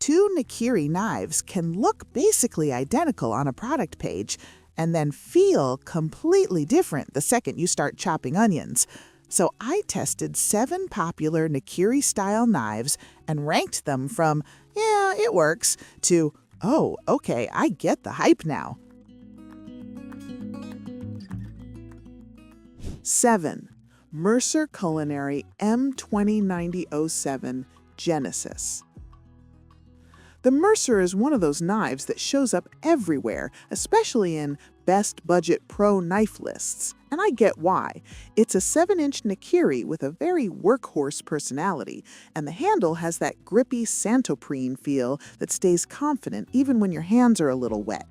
Two Nakiri knives can look basically identical on a product page and then feel completely different the second you start chopping onions. So I tested 7 popular Nakiri-style knives and ranked them from, yeah, it works, to, oh, okay, I get the hype now. 7. Mercer Culinary M209007 Genesis. The Mercer is one of those knives that shows up everywhere, especially in Best Budget Pro Knife lists. And I get why. It's a 7-inch Nakiri with a very workhorse personality, and the handle has that grippy Santoprene feel that stays confident even when your hands are a little wet.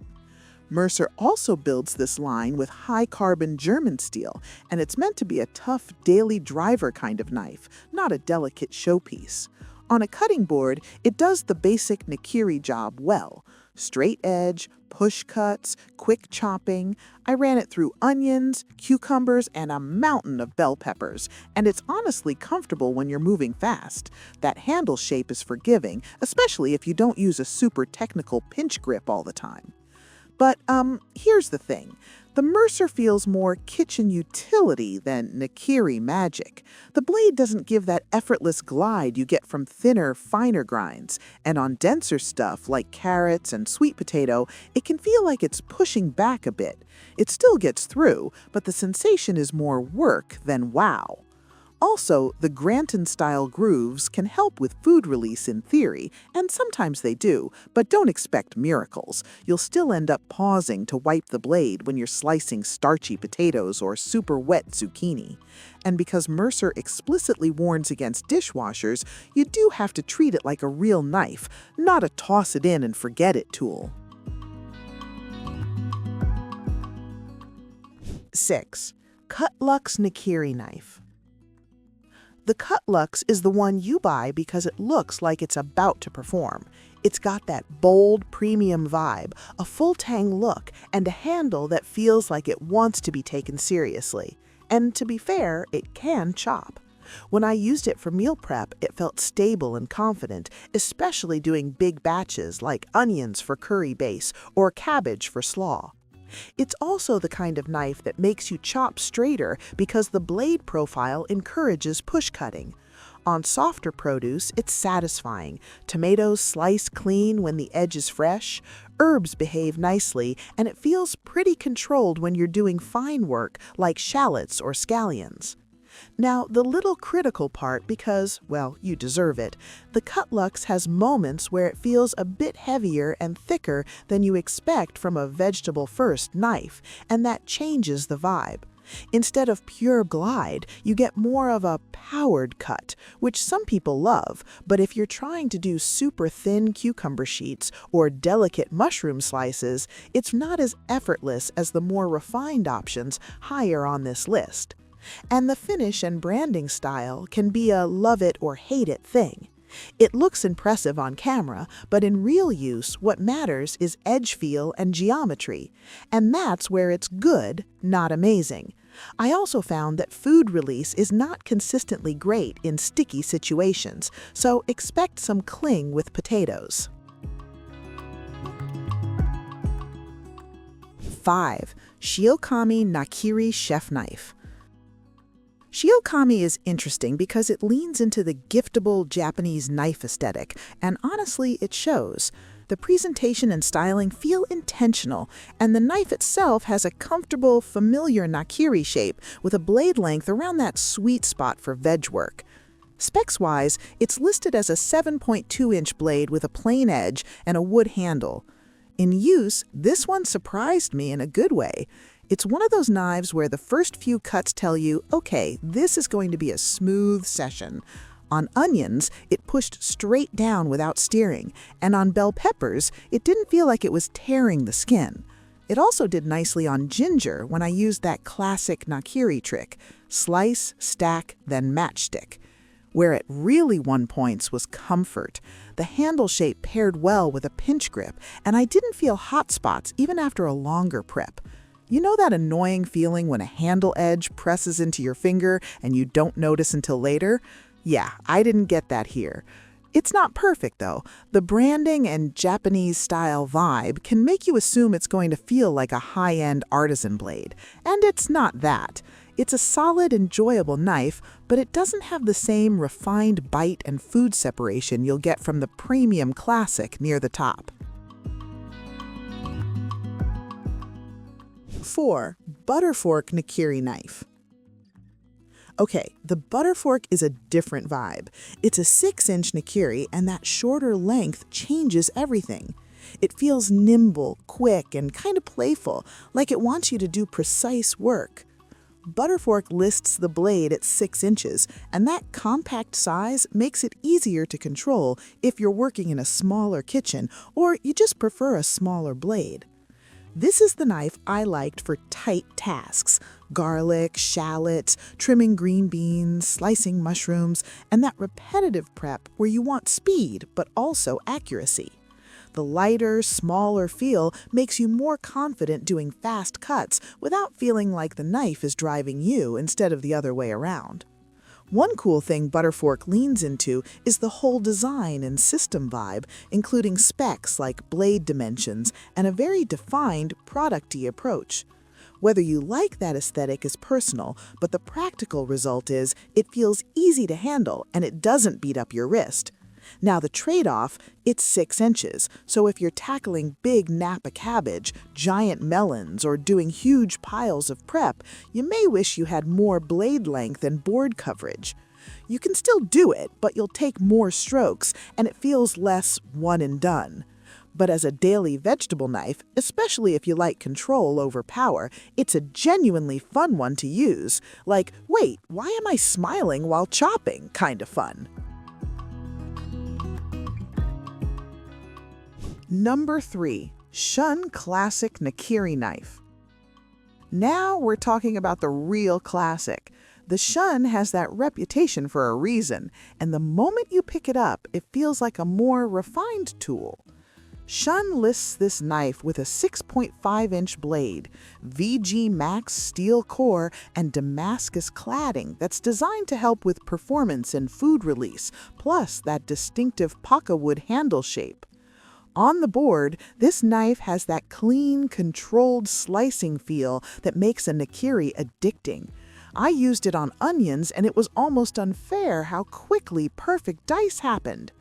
Mercer also builds this line with high-carbon German steel, and it's meant to be a tough daily driver kind of knife, not a delicate showpiece. On a cutting board, it does the basic Nakiri job well. Straight edge, push cuts, quick chopping. I ran it through onions, cucumbers, and a mountain of bell peppers, and it's honestly comfortable when you're moving fast. That handle shape is forgiving, especially if you don't use a super technical pinch grip all the time. But here's the thing. The Mercer feels more kitchen utility than Nakiri magic. The blade doesn't give that effortless glide you get from thinner, finer grinds. And on denser stuff like carrots and sweet potato, it can feel like it's pushing back a bit. It still gets through, but the sensation is more work than wow. Also, the Granton-style grooves can help with food release in theory, and sometimes they do, but don't expect miracles. You'll still end up pausing to wipe the blade when you're slicing starchy potatoes or super wet zucchini. And because Mercer explicitly warns against dishwashers, you do have to treat it like a real knife, not a toss-it-in-and-forget-it tool. 6. Cutluxe Nakiri Knife. The Cutluxe is the one you buy because it looks like it's about to perform. It's got that bold, premium vibe, a full-tang look, and a handle that feels like it wants to be taken seriously. And to be fair, it can chop. When I used it for meal prep, it felt stable and confident, especially doing big batches like onions for curry base or cabbage for slaw. It's also the kind of knife that makes you chop straighter because the blade profile encourages push cutting. On softer produce, it's satisfying. Tomatoes slice clean when the edge is fresh, herbs behave nicely, and it feels pretty controlled when you're doing fine work like shallots or scallions. Now, the little critical part because, well, you deserve it, the Cutluxe has moments where it feels a bit heavier and thicker than you expect from a vegetable-first knife, and that changes the vibe. Instead of pure glide, you get more of a powered cut, which some people love, but if you're trying to do super thin cucumber sheets or delicate mushroom slices, it's not as effortless as the more refined options higher on this list. And the finish and branding style can be a love-it-or-hate-it thing. It looks impressive on camera, but in real use, what matters is edge feel and geometry. And that's where it's good, not amazing. I also found that food release is not consistently great in sticky situations, so expect some cling with potatoes. 5. SYOKAMI Nakiri Chef Knife. SYOKAMI is interesting because it leans into the giftable Japanese knife aesthetic, and honestly, it shows. The presentation and styling feel intentional, and the knife itself has a comfortable, familiar Nakiri shape with a blade length around that sweet spot for veg work. Specs-wise, it's listed as a 7.2-inch blade with a plain edge and a wood handle. In use, this one surprised me in a good way. It's one of those knives where the first few cuts tell you, okay, this is going to be a smooth session. On onions, it pushed straight down without steering, and on bell peppers, it didn't feel like it was tearing the skin. It also did nicely on ginger when I used that classic Nakiri trick, slice, stack, then matchstick. Where it really won points was comfort. The handle shape paired well with a pinch grip, and I didn't feel hot spots even after a longer prep. You know that annoying feeling when a handle edge presses into your finger and you don't notice until later? Yeah, I didn't get that here. It's not perfect, though. The branding and Japanese-style vibe can make you assume it's going to feel like a high-end artisan blade, and it's not that. It's a solid, enjoyable knife, but it doesn't have the same refined bite and food separation you'll get from the premium classic near the top. 4. Butterfork Nakiri Knife. Okay, the Butterfork is a different vibe. It's a 6-inch Nakiri, and that shorter length changes everything. It feels nimble, quick, and kind of playful, like it wants you to do precise work. Butterfork lists the blade at 6 inches, and that compact size makes it easier to control if you're working in a smaller kitchen or you just prefer a smaller blade. This is the knife I liked for tight tasks: garlic, shallots, trimming green beans, slicing mushrooms, and that repetitive prep where you want speed but also accuracy. The lighter, smaller feel makes you more confident doing fast cuts without feeling like the knife is driving you instead of the other way around. One cool thing Butterfork leans into is the whole design and system vibe, including specs like blade dimensions and a very defined, product-y approach. Whether you like that aesthetic is personal, but the practical result is it feels easy to handle and it doesn't beat up your wrist. Now the trade-off, it's 6 inches, so if you're tackling big Napa cabbage, giant melons, or doing huge piles of prep, you may wish you had more blade length and board coverage. You can still do it, but you'll take more strokes, and it feels less one and done. But as a daily vegetable knife, especially if you like control over power, it's a genuinely fun one to use. Like, wait, why am I smiling while chopping? Kind of fun. Number 3. Shun Classic Nakiri Knife. Now we're talking about the real classic. The Shun has that reputation for a reason, and the moment you pick it up, it feels like a more refined tool. Shun lists this knife with a 6.5-inch blade, VG Max steel core, and Damascus cladding that's designed to help with performance and food release, plus that distinctive pakawood handle shape. On the board, this knife has that clean, controlled slicing feel that makes a Nakiri addicting. I used it on onions, and it was almost unfair how quickly perfect dice happened.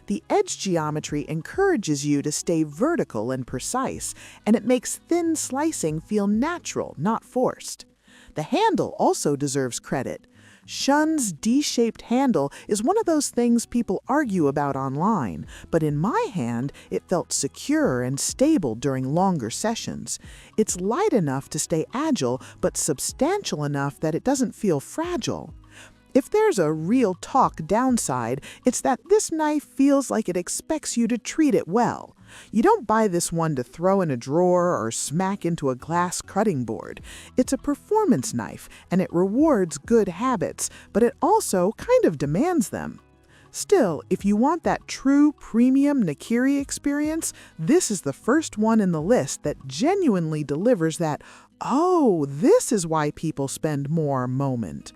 The edge geometry encourages you to stay vertical and precise, and it makes thin slicing feel natural, not forced. The handle also deserves credit. Shun's D-shaped handle is one of those things people argue about online, but in my hand, it felt secure and stable during longer sessions. It's light enough to stay agile, but substantial enough that it doesn't feel fragile. If there's a real talk downside, it's that this knife feels like it expects you to treat it well. You don't buy this one to throw in a drawer or smack into a glass cutting board. It's a performance knife, and it rewards good habits, but it also kind of demands them. Still, if you want that true premium Nakiri experience, this is the first one in the list that genuinely delivers that, "Oh, this is why people spend more" moment.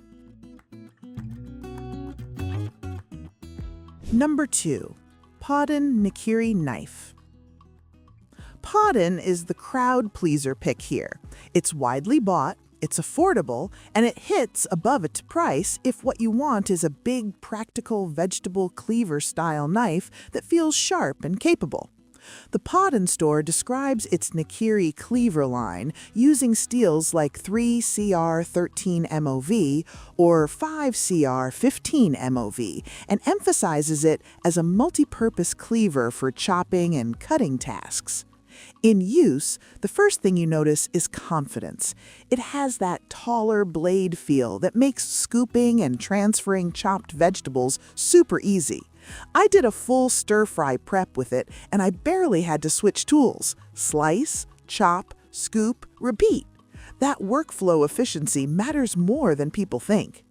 Number 2. PAUDIN Nakiri Knife. PAUDIN is the crowd pleaser pick here. It's widely bought, it's affordable, and it hits above its price if what you want is a big, practical vegetable cleaver-style knife that feels sharp and capable. The PAUDIN store describes its Nakiri cleaver line using steels like 3CR13 MOV or 5CR15 MOV and emphasizes it as a multi-purpose cleaver for chopping and cutting tasks. In use, the first thing you notice is confidence. It has that taller blade feel that makes scooping and transferring chopped vegetables super easy. I did a full stir-fry prep with it, and I barely had to switch tools. Slice, chop, scoop, repeat. That workflow efficiency matters more than people think.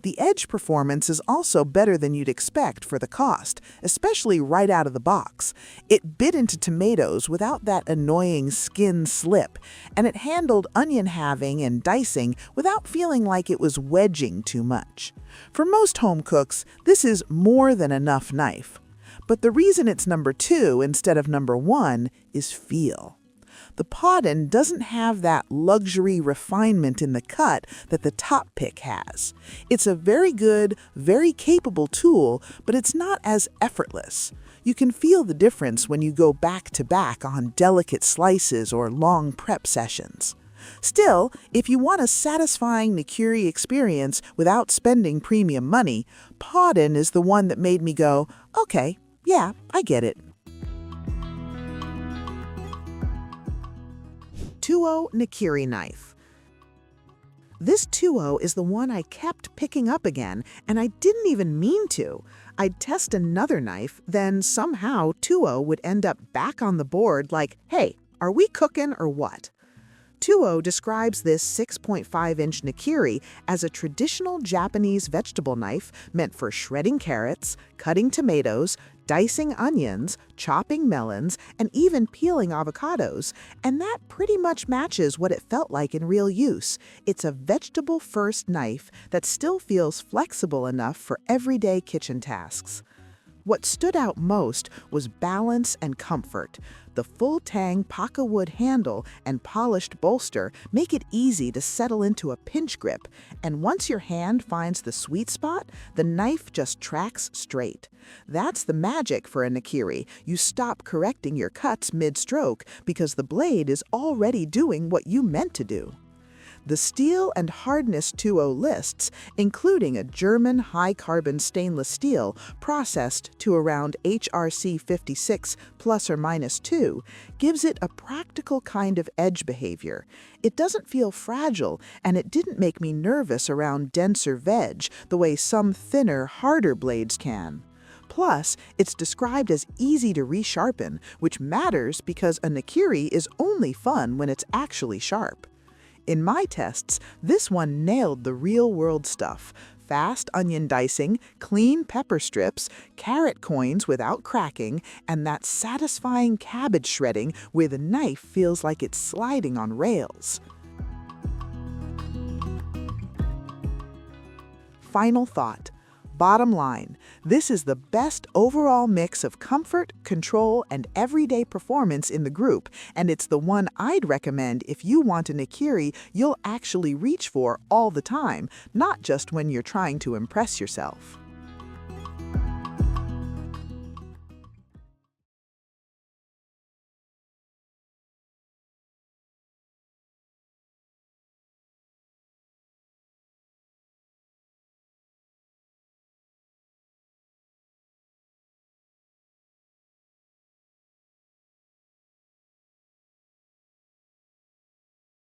The edge performance is also better than you'd expect for the cost, especially right out of the box. It bit into tomatoes without that annoying skin slip, and it handled onion halving and dicing without feeling like it was wedging too much. For most home cooks, this is more than enough knife. But the reason it's number 2 instead of number 1 is feel. The PAUDIN doesn't have that luxury refinement in the cut that the top pick has. It's a very good, very capable tool, but it's not as effortless. You can feel the difference when you go back to back on delicate slices or long prep sessions. Still, if you want a satisfying Nakiri experience without spending premium money, PAUDIN is the one that made me go, okay, yeah, I get it. TUO Nakiri Knife. This TUO is the one I kept picking up again, and I didn't even mean to. I'd test another knife, then somehow TUO would end up back on the board like, hey, are we cooking or what? TUO describes this 6.5-inch Nakiri as a traditional Japanese vegetable knife meant for shredding carrots, cutting tomatoes, dicing onions, chopping melons, and even peeling avocados, and that pretty much matches what it felt like in real use. It's a vegetable-first knife that still feels flexible enough for everyday kitchen tasks. What stood out most was balance and comfort. The full-tang paca wood handle and polished bolster make it easy to settle into a pinch grip, and once your hand finds the sweet spot, the knife just tracks straight. That's the magic for a Nakiri. You stop correcting your cuts mid-stroke because the blade is already doing what you meant to do. The steel and hardness TUO lists, including a German high-carbon stainless steel processed to around HRC 56 plus or minus 2, gives it a practical kind of edge behavior. It doesn't feel fragile, and it didn't make me nervous around denser veg the way some thinner, harder blades can. Plus, it's described as easy to resharpen, which matters because a Nakiri is only fun when it's actually sharp. In my tests, this one nailed the real-world stuff. Fast onion dicing, clean pepper strips, carrot coins without cracking, and that satisfying cabbage shredding where the knife feels like it's sliding on rails. Final thought. Bottom line, this is the best overall mix of comfort, control, and everyday performance in the group, and it's the one I'd recommend if you want a Nakiri you'll actually reach for all the time, not just when you're trying to impress yourself.